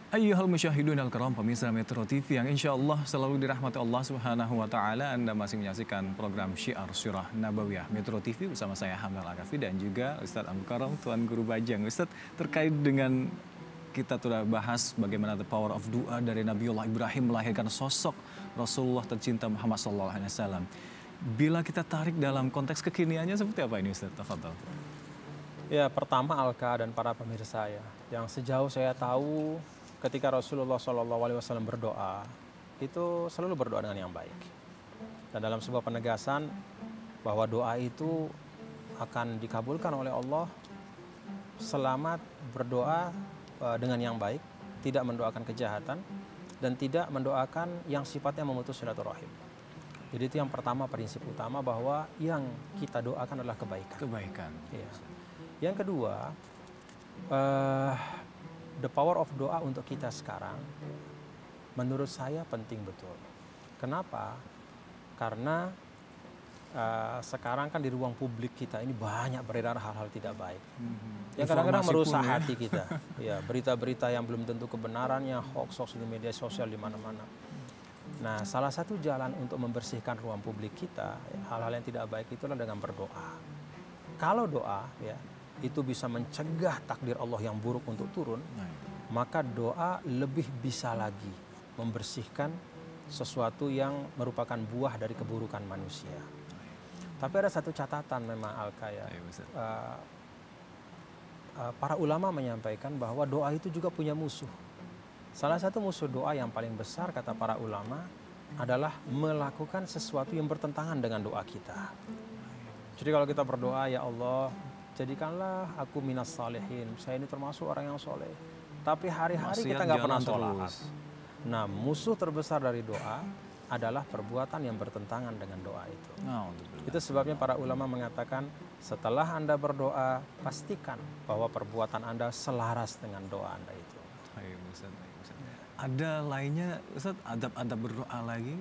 Ayyuhal musyahidun al-kiram, pemirsa Metro TV yang insya Allah selalu dirahmati Allah Subhanahu wa Ta'ala. Anda masih menyaksikan program Syiar Surah Nabawiyah Metro TV bersama saya Hamdal Arafi dan juga Ustadz Abdul Karam, Tuan Guru Bajang. Ustadz, terkait dengan kita sudah bahas bagaimana the power of doa dari Nabiullah Ibrahim melahirkan sosok Rasulullah tercinta Muhammad SAW. Bila kita tarik dalam konteks kekiniannya seperti apa ini Ustadz? Tafadhol. Ya, pertama Alka dan para pemirsa ya, yang sejauh saya tahu ketika Rasulullah SAW berdoa, itu selalu berdoa dengan yang baik. Dan dalam sebuah penegasan bahwa doa itu akan dikabulkan oleh Allah selamat berdoa dengan yang baik, tidak mendoakan kejahatan, dan tidak mendoakan yang sifatnya memutus silaturahim. Jadi itu yang pertama, prinsip utama bahwa yang kita doakan adalah kebaikan. Kebaikan. Ya. Yang kedua, the power of doa untuk kita sekarang menurut saya penting betul. Kenapa? Karena sekarang kan di ruang publik kita ini banyak beredar hal-hal tidak baik. Yang kadang-kadang merusak hati kita. Ya, berita-berita yang belum tentu kebenarannya, hoax-hoax di media sosial di mana-mana. Nah, salah satu jalan untuk membersihkan ruang publik kita, hal-hal yang tidak baik itulah dengan berdoa. Kalau doa ya itu bisa mencegah takdir Allah yang buruk untuk turun, maka doa lebih bisa lagi membersihkan sesuatu yang merupakan buah dari keburukan manusia. Tapi ada satu catatan memang Alka ya, para ulama menyampaikan bahwa doa itu juga punya musuh. Salah satu musuh doa yang paling besar kata para ulama adalah melakukan sesuatu yang bertentangan dengan doa kita. Jadi kalau kita berdoa, ya Allah, jadikanlah aku minas salihin, saya ini termasuk orang yang soleh. Tapi hari-hari kita nggak pernah sholat. Nah, musuh terbesar dari doa adalah perbuatan yang bertentangan dengan doa itu. Itu sebabnya para ulama mengatakan setelah Anda berdoa, pastikan bahwa perbuatan Anda selaras dengan doa Anda itu. Ada lainnya, Ustaz, adab-adab berdoa lagi,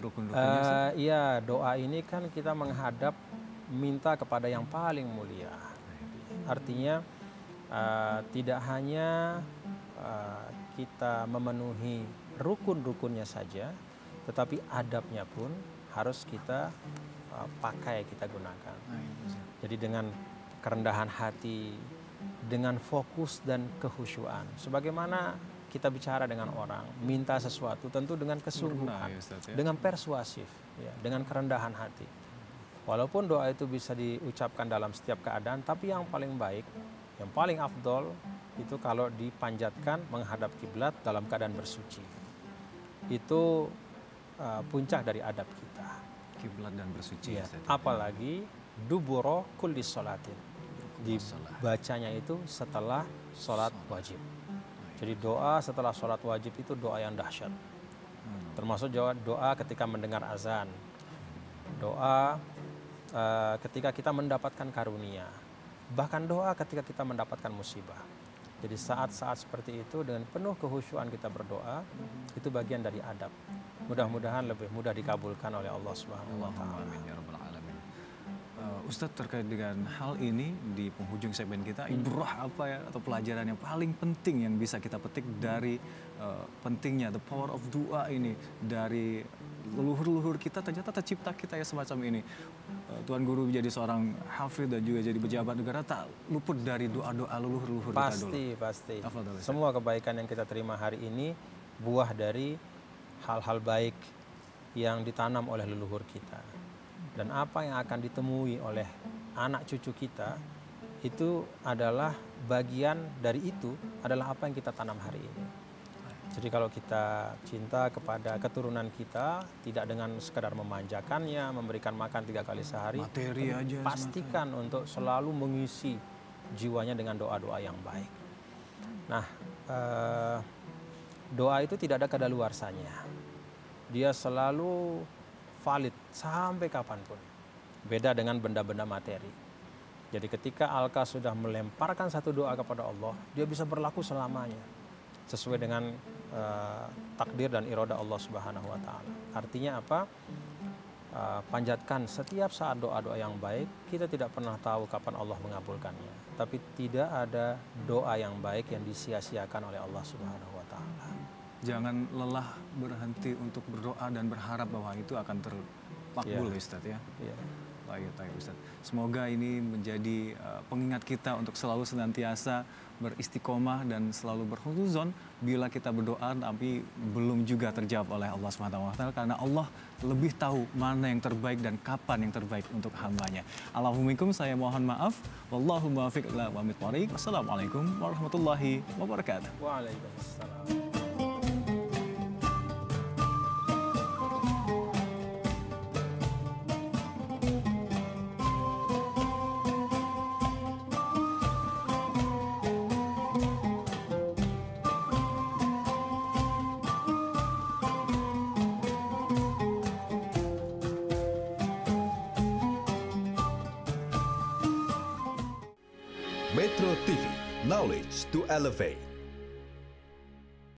rukun-rukunnya? Iya, doa ini kan kita menghadap minta kepada yang paling mulia. Artinya tidak hanya kita memenuhi rukun-rukunnya saja, tetapi adabnya pun harus kita pakai, kita gunakan. Jadi dengan kerendahan hati, dengan fokus dan kehusyuan. Sebagaimana kita bicara dengan orang, minta sesuatu tentu dengan kesungguhan, dengan persuasif, ya, dengan kerendahan hati. Walaupun doa itu bisa diucapkan dalam setiap keadaan, tapi yang paling baik, yang paling afdol itu kalau dipanjatkan menghadap kiblat dalam keadaan bersuci. Itu puncak dari adab kita. Kiblat dan bersuci. Ya, apalagi duburo kulli sholatin. Dibacanya itu setelah sholat wajib. Jadi doa setelah sholat wajib itu doa yang dahsyat. Termasuk doa ketika mendengar azan. Doa ketika kita mendapatkan karunia, bahkan doa ketika kita mendapatkan musibah. Jadi saat-saat seperti itu dengan penuh kehusyuan kita berdoa, itu bagian dari adab. Mudah-mudahan lebih mudah dikabulkan oleh Allah Subhanahu wa Ta'ala. Ustadz, terkait dengan hal ini di penghujung segmen kita, ibrah apa ya atau pelajaran yang paling penting yang bisa kita petik dari pentingnya the power of doa ini dari leluhur-leluhur kita, ternyata tercipta kita ya semacam ini. Tuan Guru jadi seorang hafidh dan juga jadi pejabat negara tak luput dari doa-doa leluhur-leluhur kita dulu. Pasti. Semua kebaikan yang kita terima hari ini buah dari hal-hal baik yang ditanam oleh leluhur kita. Dan apa yang akan ditemui oleh anak cucu kita itu adalah bagian dari itu adalah apa yang kita tanam hari ini. Jadi kalau kita cinta kepada keturunan kita, tidak dengan sekadar memanjakannya, memberikan makan 3 kali sehari, materi aja, pastikan untuk selalu mengisi jiwanya dengan doa-doa yang baik. Nah, doa itu tidak ada kadaluarsanya. Dia selalu valid sampai kapanpun. Beda dengan benda-benda materi. Jadi ketika Alka sudah melemparkan satu doa kepada Allah, dia bisa berlaku selamanya. Sesuai dengan takdir dan iroda Allah Subhanahu wa Ta'ala. Artinya apa? panjatkan setiap saat doa-doa yang baik. Kita tidak pernah tahu kapan Allah mengabulkannya. Tapi tidak ada doa yang baik yang disia-siakan oleh Allah Subhanahu wa taala. Jangan lelah berhenti untuk berdoa dan berharap bahwa itu akan termakbul, Ustaz ya. Iya. Baik, Ustaz. Semoga ini menjadi pengingat kita untuk selalu senantiasa beristiqomah dan selalu berhuzon bila kita berdoa tapi belum juga terjawab oleh Allah SWT, karena Allah lebih tahu mana yang terbaik dan kapan yang terbaik untuk hambanya. Allahumma saya mohon maaf. Wallahu muwaffiq ila aqwamit thoriq. Wassalamualaikum warahmatullahi wabarakatuh. Waalaikumsalam. Metro TV, knowledge to elevate.